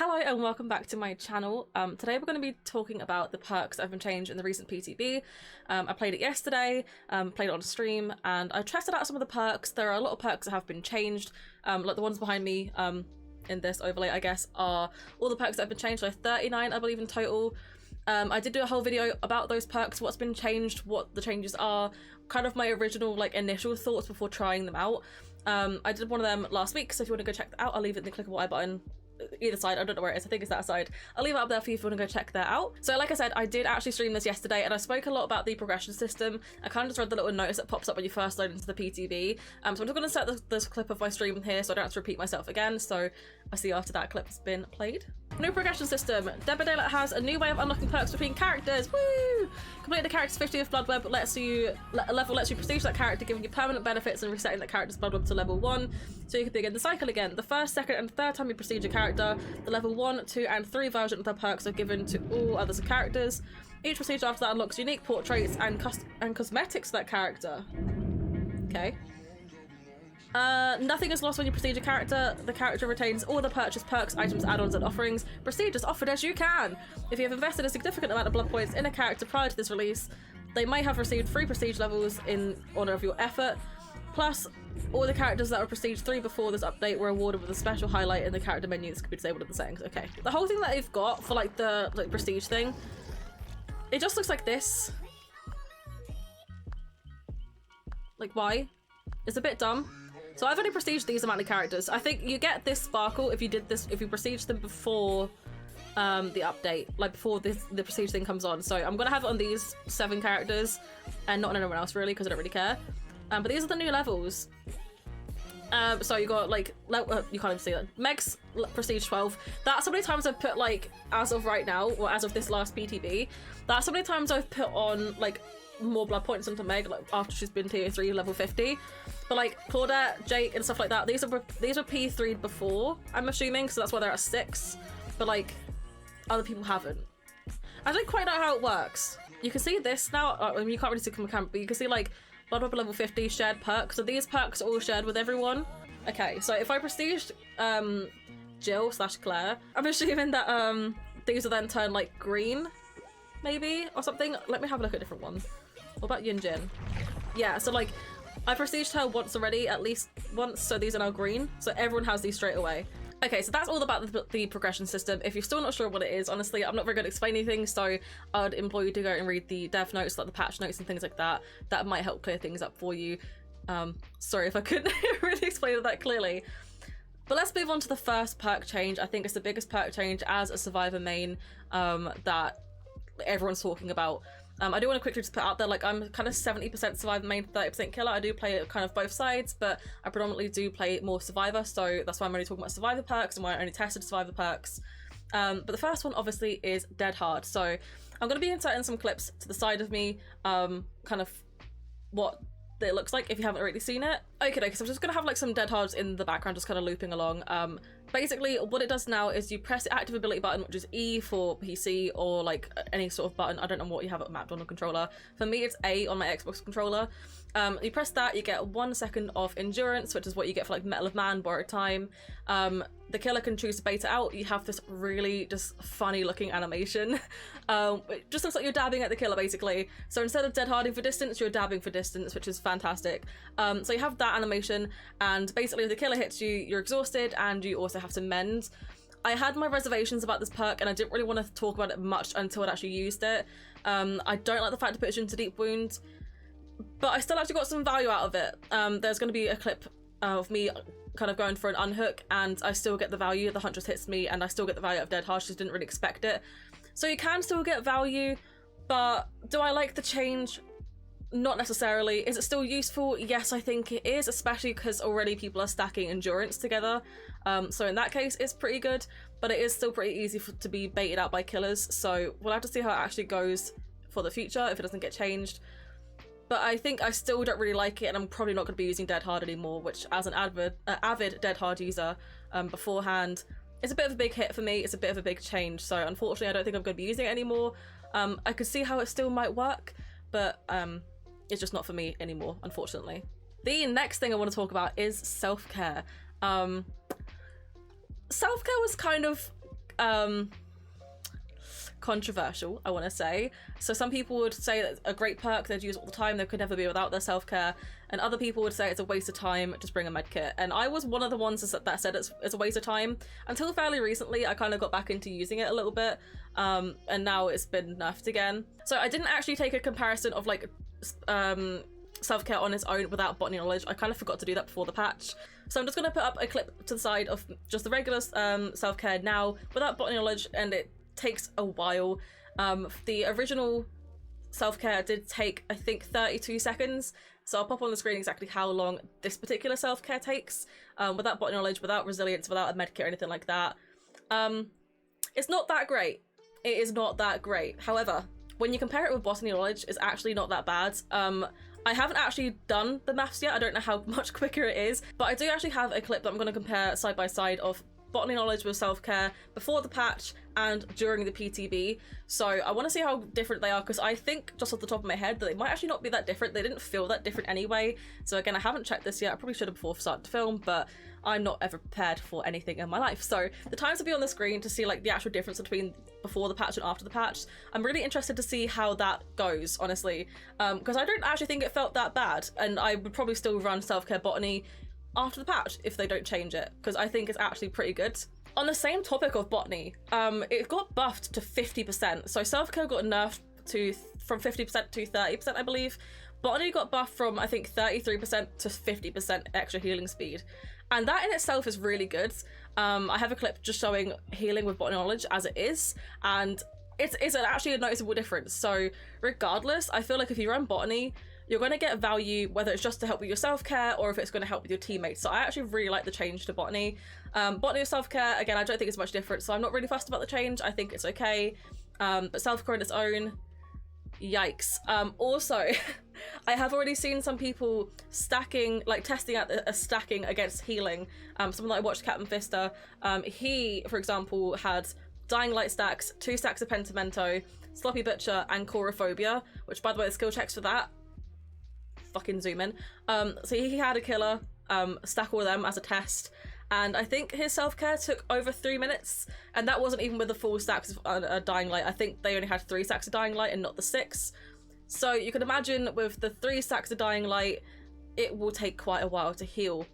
Hello and welcome back to my channel. Today we're going to be talking about the perks that have been changed in the recent PTB. I played it yesterday, played it on stream, and I tested out some of the perks. There are a lot of perks that have been changed, like the ones behind me in this overlay, I guess, are all the perks that have been changed. So 39, I believe, in total. I did do a whole video about those perks, what's been changed, what the changes are, kind of my original initial thoughts before trying them out. I did one of them last week, so if you want to go check that out, I'll leave it in the clickable I button. Either side, I don't know where it is, I think it's that side. I'll leave it up there for you if you want to go check that out. So like I said, I did actually stream this yesterday and I spoke a lot about the progression system. I kind of just read the little notice that pops up when you first load into the PTB. So I'm just going to set this clip of my stream here so I don't have to repeat myself again. So I'll see you after that clip has been played. New progression system. Dead by Daylight has a new way of unlocking perks between characters. Woo! Complete the character's 50th blood web lets you prestige that character, giving you permanent benefits and resetting that character's blood web to level 1, so you can begin the cycle again. The first, second, and third time you prestige a character, the level 1, 2, and 3 version of the perks are given to all others characters. Each prestige after that unlocks unique portraits and cosmetics to that character. Okay. Nothing is lost when you prestige a character. The character retains all the purchased perks, items, add-ons, and offerings. Prestige as offered as you can. If you have invested a significant amount of blood points in a character prior to this release, they may have received 3 prestige levels in honor of your effort. Plus, all the characters that were prestige 3 before this update were awarded with a special highlight in the character menu. This could be disabled in the settings. Okay. The whole thing that they've got for the prestige thing, it just looks like this. Why? It's a bit dumb. So I've only prestiged these amount of characters. I think you get this sparkle if you prestige them before the update, before the prestige thing comes on. So I'm gonna have it on these 7 characters and not on anyone else really, because I don't really care. But these are the new levels. So you got you can't even see it. Meg's prestige 12. That's how many times I've put as of right now, or as of this last PTB, that's how many times I've put on more blood points into Meg after she's been tier 3 level 50. But Claudette, Jake, and stuff like that, these are P3'd before, I'm assuming, so that's why they're at 6. But other people haven't. I don't quite know how it works. You can see this now. I mean, you can't really see from the camera, but you can see blood web level 50 shared perks. So these perks are all shared with everyone. Okay, so if I prestiged Jill/Claire, I'm assuming that these will then turn green, maybe, or something. Let me have a look at a different one. What about Yin Jin? Yeah, so I prestiged her once already, at least once, so these are now green. So everyone has these straight away. Okay, so that's all about the progression system. If you're still not sure what it is, honestly, I'm not very good at explaining things, so I'd implore you to go and read the dev notes, the patch notes and things like that. That might help clear things up for you. Sorry if I couldn't really explain it that clearly. But let's move on to the first perk change. I think it's the biggest perk change as a Survivor main that everyone's talking about. I do want to quickly just put out there, I'm kind of 70% Survivor main, 30% Killer. I do play kind of both sides, but I predominantly do play more Survivor, so that's why I'm only talking about Survivor perks and why I only tested Survivor perks. But the first one, obviously, is Dead Hard. So I'm going to be inserting some clips to the side of me, kind of what it looks like if you haven't already seen it. Okay, so I'm just going to have some Dead Hards in the background, just kind of looping along. Basically, what it does now is you press the active ability button, which is E for PC, or any sort of button. I don't know what you have it mapped on a controller. For me, it's A on my Xbox controller. You press that, you get 1 second of endurance, which is what you get for Metal of Man, Borrowed Time. The killer can choose to bait it out. You have this really just funny looking animation. It just looks like you're dabbing at the killer, basically. So instead of dead harding for distance, you're dabbing for distance, which is fantastic. So you have that animation, and basically if the killer hits you, you're exhausted, and you also have to mend. I had my reservations about this perk, and I didn't really want to talk about it much until I'd actually used it. I don't like the fact it puts you into deep wound, but I still actually got some value out of it. There's going to be a clip of me kind of going for an unhook, and I still get the value. The huntress hits me, and I still get the value of Dead Hard. She just didn't really expect it. So you can still get value, but do I like the change? Not necessarily. Is it still useful? Yes, I think it is, especially because already people are stacking endurance together. So in that case, it's pretty good, but it is still pretty easy to be baited out by killers. So we'll have to see how it actually goes for the future if it doesn't get changed. But I think I still don't really like it, and I'm probably not going to be using Dead Hard anymore, which as an avid Dead Hard user beforehand, it's a bit of a big hit for me. It's a bit of a big change. So unfortunately, I don't think I'm going to be using it anymore. I could see how it still might work, but it's just not for me anymore, unfortunately. The next thing I want to talk about is self-care. Self-care was kind of controversial, I want to say. So some people would say that a great perk they'd use all the time, they could never be without their self-care, and other people would say it's a waste of time, just bring a med kit. And I was one of the ones that said it's a waste of time. Until fairly recently, I kind of got back into using it a little bit, and now it's been nerfed again. So I didn't actually take a comparison of like self-care on its own without botany knowledge. I kind of forgot to do that before the patch. So I'm just going to put up a clip to the side of just the regular self-care now without botany knowledge, and it takes a while. The original self-care did take, I think, 32 seconds. So I'll pop on the screen exactly how long this particular self-care takes, without botany knowledge, without resilience, without a medkit or anything like that. It's not that great. It is not that great. However, when you compare it with botany knowledge, it's actually not that bad. I haven't actually done the maths yet. I don't know how much quicker it is, but I do actually have a clip that I'm going to compare side by side of botany knowledge with self-care before the patch and during the PTB. So I want to see how different they are, because I think just off the top of my head that they might actually not be that different. They didn't feel that different anyway. So again, I haven't checked this yet. I probably should have before starting to film, but I'm not ever prepared for anything in my life. So the times will be on the screen to see like the actual difference between before the patch and after the patch. I'm really interested to see how that goes, honestly, because I don't actually think it felt that bad, and I would probably still run self-care botany after the patch if they don't change it, because I think it's actually pretty good. On the same topic of botany, it got buffed to 50%. So self-care got nerfed from 50% to 30%, I believe. Botany got buffed from, I think, 33% to 50% extra healing speed. And that in itself is really good. I have a clip just showing healing with botany knowledge as it is, and it's actually a noticeable difference. So regardless, I feel like if you run botany, you're going to get value, whether it's just to help with your self-care or if it's going to help with your teammates. So I actually really like the change to botany. Botany with self-care, again, I don't think it's much different, so I'm not really fussed about the change. I think it's okay. But self-care on its own, yikes. Also, I have already seen some people stacking, like testing out a stacking against healing. Someone that I watched, Captain Fister, he, for example, had Dying Light stacks, 2 stacks of Pentimento, Sloppy Butcher, and Chorophobia, which, by the way, the skill checks for that, fucking zoom in. So he had a killer, stack all of them as a test, and I think his self-care took over 3 minutes, and that wasn't even with the full stacks of Dying Light. I think they only had 3 stacks of Dying Light and not the 6. So you can imagine with the 3 stacks of Dying Light, it will take quite a while to heal.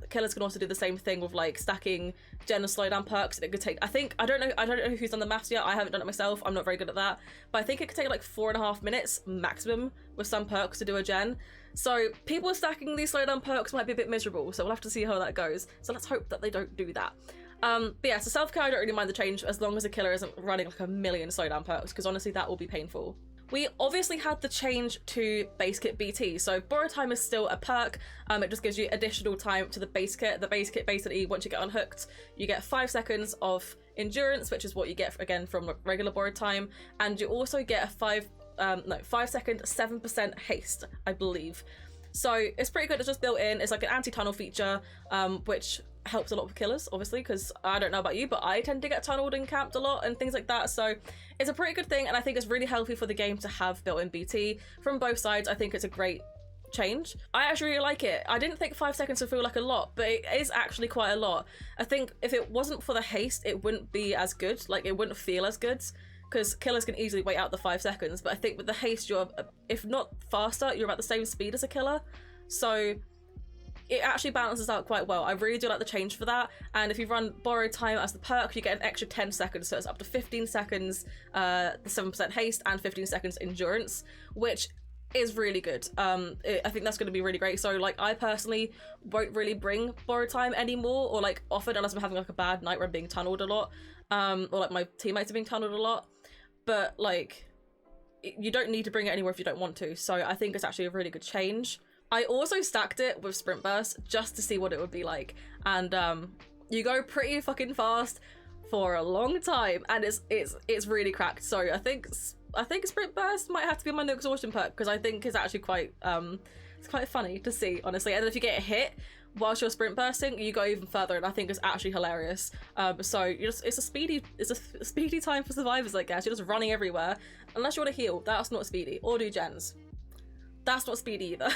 Killers can also do the same thing with like stacking gen and slowdown perks. It could take, I don't know who's done the maths yet. I haven't done it myself. I'm not very good at that, but I think it could take like 4.5 minutes maximum with some perks to do a gen. So people stacking these slowdown perks might be a bit miserable, so we'll have to see how that goes. So let's hope that they don't do that. But yeah, so self-care, I don't really mind the change as long as the killer isn't running like a million slowdown perks, because honestly that will be painful. We obviously had the change to base kit BT, so borrow time is still a perk. It just gives you additional time to the base kit. The base kit basically, once you get unhooked, you get 5 seconds of endurance, which is what you get again from regular borrowed time, and you also get a 5 second 7% haste, I believe. So it's pretty good. It's just built in. It's like an anti-tunnel feature, which helps a lot with killers, obviously, because I don't know about you, but I tend to get tunneled and camped a lot and things like that. So it's a pretty good thing, and I think it's really healthy for the game to have built-in BT from both sides. I think it's a great change. I actually really like it. I didn't think 5 seconds would feel like a lot, but it is actually quite a lot. I think if it wasn't for the haste, it wouldn't be as good. Like, it wouldn't feel as good, because killers can easily wait out the 5 seconds, but I think with the haste, you're, if not faster, you're about the same speed as a killer. So it actually balances out quite well. I really do like the change for that. And if you run borrowed time as the perk, you get an extra 10 seconds. So it's up to 15 seconds, the 7% haste, and 15 seconds endurance, which is really good. I think that's going to be really great. So like, I personally won't really bring borrowed time anymore, or like often, unless I'm having like a bad night where I'm being tunneled a lot, or like my teammates are being tunneled a lot. But like, you don't need to bring it anywhere if you don't want to. So I think it's actually a really good change. I also stacked it with Sprint Burst just to see what it would be like, and you go pretty fucking fast for a long time, and it's really cracked. So I think Sprint Burst might have to be my no exhaustion perk, because I think it's actually quite it's quite funny to see, honestly. And then if you get hit whilst you're sprint bursting, you go even further, and I think it's actually hilarious. So it's a speedy time for survivors, I guess. You're just running everywhere, unless you want to heal. That's not speedy. Or do gens. That's not speedy either.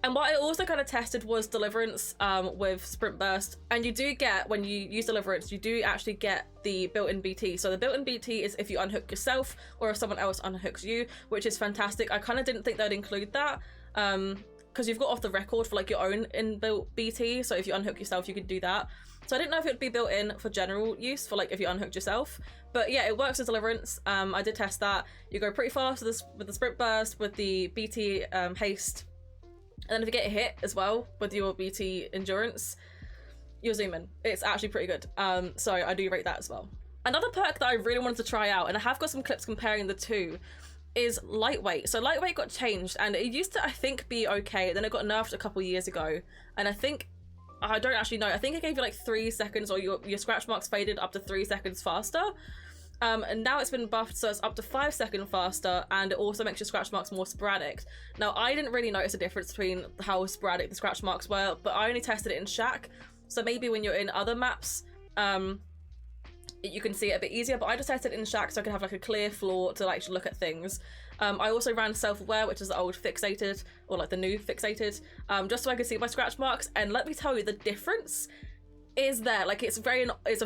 And what I also kind of tested was Deliverance with Sprint Burst. And you do get, when you use Deliverance, you do actually get the built-in BT. So the built-in BT is if you unhook yourself or if someone else unhooks you, which is fantastic. I kind of didn't think they'd include that because you've got off the record for like your own inbuilt BT. So if you unhook yourself, you could do that. So I didn't know if it would be built in for general use for like if you unhooked yourself. But yeah, it works as Deliverance. I did test that. You go pretty fast with the Sprint Burst, with the BT Haste. And then if you get hit as well with your BT Endurance, you're zooming. It's actually pretty good. So I do rate that as well. Another perk that I really wanted to try out, and I have got some clips comparing the two, is Lightweight. So Lightweight got changed, and it used to, I think, be okay. Then it got nerfed a couple years ago. And I think, I don't actually know, I think it gave you like 3 seconds, or your scratch marks faded up to 3 seconds faster. And now it's been buffed, so it's up to 5 seconds faster, and it also makes your scratch marks more sporadic. Now, I didn't really notice a difference between how sporadic the scratch marks were, but I only tested it in Shack, so maybe when you're in other maps, you can see it a bit easier, but I just tested it in Shack so I could have like a clear floor to like look at things. I also ran Self-Aware, which is the old Fixated, or like the new Fixated, just so I could see my scratch marks, and let me tell you, the difference is there. Like, it's a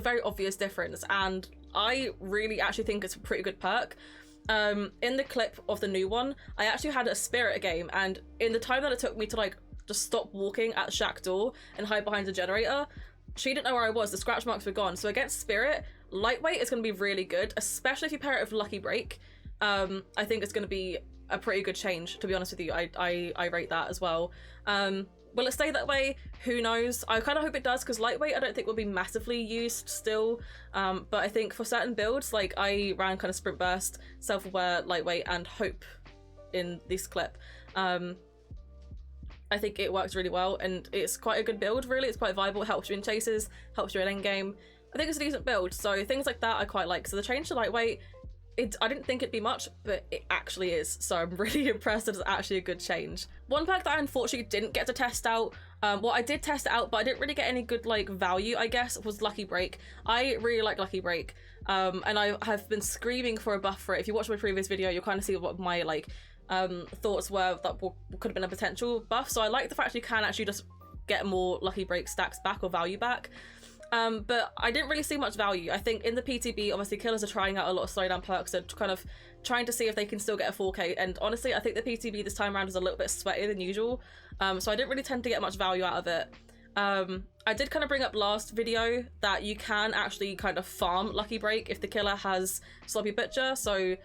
very obvious difference, and I really actually think it's a pretty good perk. In the clip of the new one, I actually had a Spirit game, and in the time that it took me to like just stop walking at the Shack door and hide behind the generator, she didn't know where I was. The scratch marks were gone. So against Spirit, Lightweight is going to be really good, especially if you pair it with Lucky Break. I think it's going to be a pretty good change, to be honest with you. I rate that as well. Will it stay that way? Who knows? I kind of hope it does, because Lightweight I don't think will be massively used still. But I think for certain builds, like I ran kind of Sprint Burst, Self-Aware, Lightweight, and Hope in this clip. I think it works really well, and it's quite a good build, really. It's quite viable. It helps you in chases, helps you in endgame. I think it's a decent build, so things like that I quite like. So the change to Lightweight, I didn't think it'd be much, but it actually is, so I'm really impressed that it's actually a good change. One perk that I unfortunately didn't get to test out, well, I did test it out, but I didn't really get any good like value, I guess, was Lucky Break. I really like Lucky Break, and I have been screaming for a buff for it. If you watch my previous video, you'll kind of see what my like thoughts were that could have been a potential buff. So I like the fact you can actually just get more Lucky Break stacks back or value back. But I didn't really see much value. I think in the PTB, obviously killers are trying out a lot of slowdown perks and kind of trying to see if they can still get a 4K. And honestly, I think the PTB this time around is a little bit sweatier than usual. So I didn't really tend to get much value out of it. I did kind of bring up last video that you can actually kind of farm Lucky Break if the killer has Sloppy Butcher. So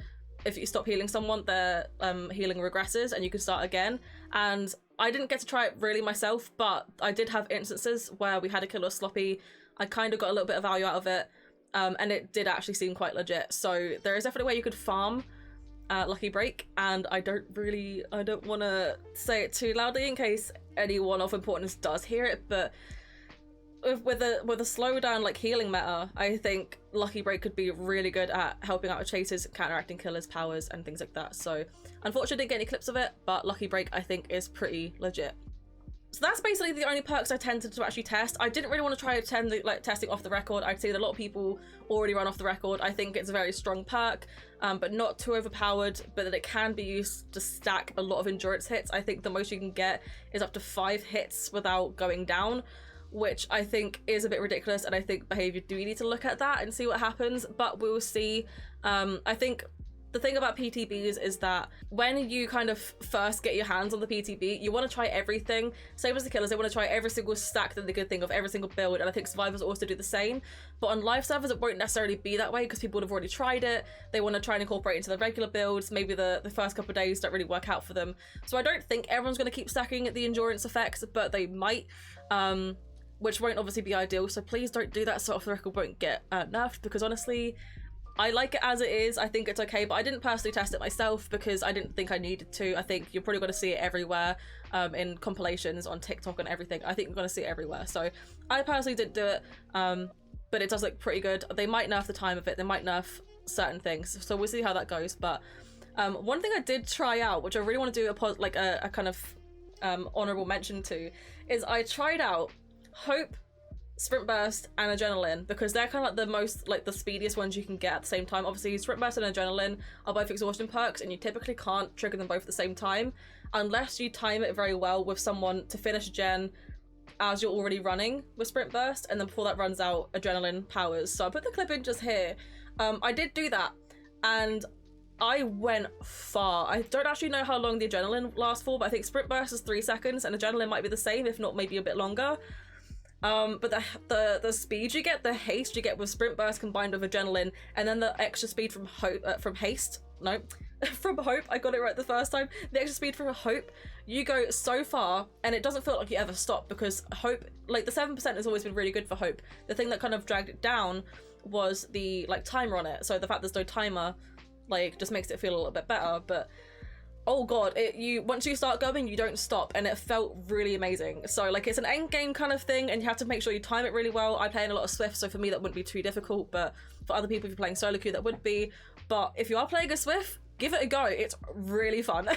if you stop healing someone, their healing regresses and you can start again. And I didn't get to try it really myself, but I did have instances where we had a killer Sloppy. I kind of got a little bit of value out of it, and it did actually seem quite legit. So there is definitely a way you could farm Lucky Break, and I don't want to say it too loudly in case anyone of importance does hear it, but with a slowdown like healing meta, I think Lucky Break could be really good at helping out with chasers, counteracting killers' powers, and things like that. So unfortunately, didn't get any clips of it, but Lucky Break I think is pretty legit. So that's basically the only perks I tended to actually test. I didn't really want to try testing off the record. I'd say that a lot of people already run off the record. I think it's a very strong perk, but not too overpowered, but that it can be used to stack a lot of endurance hits. I think the most you can get is up to 5 hits without going down, which I think is a bit ridiculous, and I think behavior do need to look at that and see what happens, but we'll see. I think the thing about PTBs is that when you kind of first get your hands on the PTB, you want to try everything. Same as the killers, they want to try every single stack that they could think of, every single build, and I think survivors also do the same. But on live servers, it won't necessarily be that way because people would have already tried it. They want to try and incorporate it into their regular builds. Maybe the first couple of days don't really work out for them. So I don't think everyone's going to keep stacking the endurance effects, but they might, which won't obviously be ideal. So please don't do that so off the record won't get nerfed, because honestly, I like it as it is. I think it's okay, but I didn't personally test it myself because I didn't think I needed to. I think you're probably going to see it everywhere, in compilations on TikTok and everything. I think you're going to see it everywhere. So I personally didn't do it, but it does look pretty good. They might nerf the time of it. They might nerf certain things. So we'll see how that goes. But one thing I did try out, which I really want to do a kind of honorable mention to, is I tried out Hope, Sprint Burst and Adrenaline, because they're kind of like the most, like the speediest ones you can get at the same time. Obviously, Sprint Burst and Adrenaline are both exhaustion perks, and you typically can't trigger them both at the same time unless you time it very well with someone to finish gen as you're already running with Sprint Burst, and then before that runs out, Adrenaline powers. So I put the clip in just here. I did do that, and I went far. I don't actually know how long the Adrenaline lasts for, but I think Sprint Burst is 3 seconds, and Adrenaline might be the same, if not maybe a bit longer. But the speed you get, the haste you get with Sprint Burst combined with Adrenaline, and then the extra speed from haste, no, from Hope, I got it right the first time, the extra speed from Hope, you go so far, and it doesn't feel like you ever stop, because Hope, like the 7% has always been really good for Hope. The thing that kind of dragged it down was the like timer on it, so the fact there's no timer like just makes it feel a little bit better. But oh god, once you start going, you don't stop, and it felt really amazing. So like it's an end game kind of thing, and you have to make sure you time it really well. I play in a lot of Swift, so for me that wouldn't be too difficult, but for other people, if you're playing solo queue, that would be. But if you are playing a Swift, give it a go. It's really fun.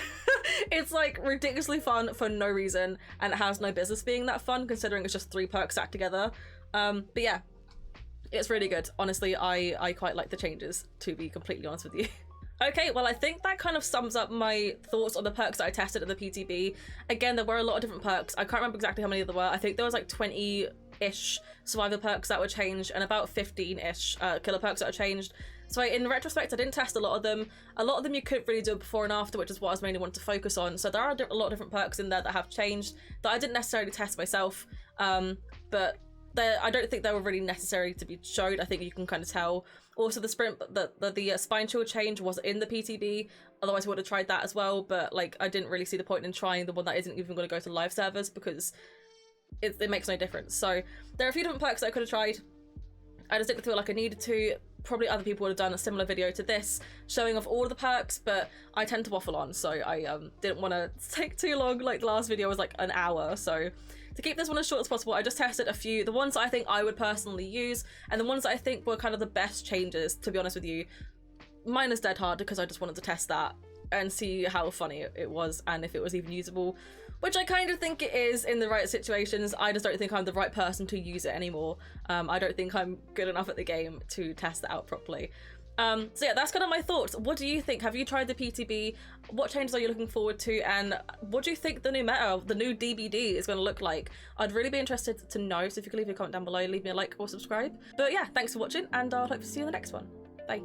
It's like ridiculously fun for no reason, and it has no business being that fun considering it's just 3 perks stacked together. But yeah, it's really good. Honestly, I quite like the changes, to be completely honest with you. Okay, well, I think that kind of sums up my thoughts on the perks that I tested at the PTB. Again, there were a lot of different perks. I can't remember exactly how many there were. I think there was like 20-ish survivor perks that were changed, and about 15-ish killer perks that were changed. So in retrospect, I didn't test a lot of them. A lot of them you couldn't really do before and after, which is what I was mainly wanting to focus on. So there are a lot of different perks in there that have changed that I didn't necessarily test myself, but I don't think they were really necessary to be showed. I think you can kind of tell. Also, the spine chill change was in the PTB, otherwise I would have tried that as well, but like I didn't really see the point in trying the one that isn't even going to go to live servers, because it makes no difference. So there are a few different perks that I could have tried. I just didn't feel like I needed to. Probably other people would have done a similar video to this, showing off all of the perks, but I tend to waffle on, so I didn't want to take too long. Like the last video was like an hour, so to keep this one as short as possible, I just tested a few, the ones that I think I would personally use, and the ones that I think were kind of the best changes, to be honest with you. Mine is dead hard because I just wanted to test that and see how funny it was, and if it was even usable, which I kind of think it is in the right situations. I just don't think I'm the right person to use it anymore. I don't think I'm good enough at the game to test that out properly. So yeah, that's kind of my thoughts. What do you think? Have you tried the PTB? What changes are you looking forward to? And what do you think the new meta, the new DBD is going to look like? I'd really be interested to know, so if you could leave me a comment down below, leave me a like or subscribe. But yeah, thanks for watching, and I'll hope to see you in the next one. Bye.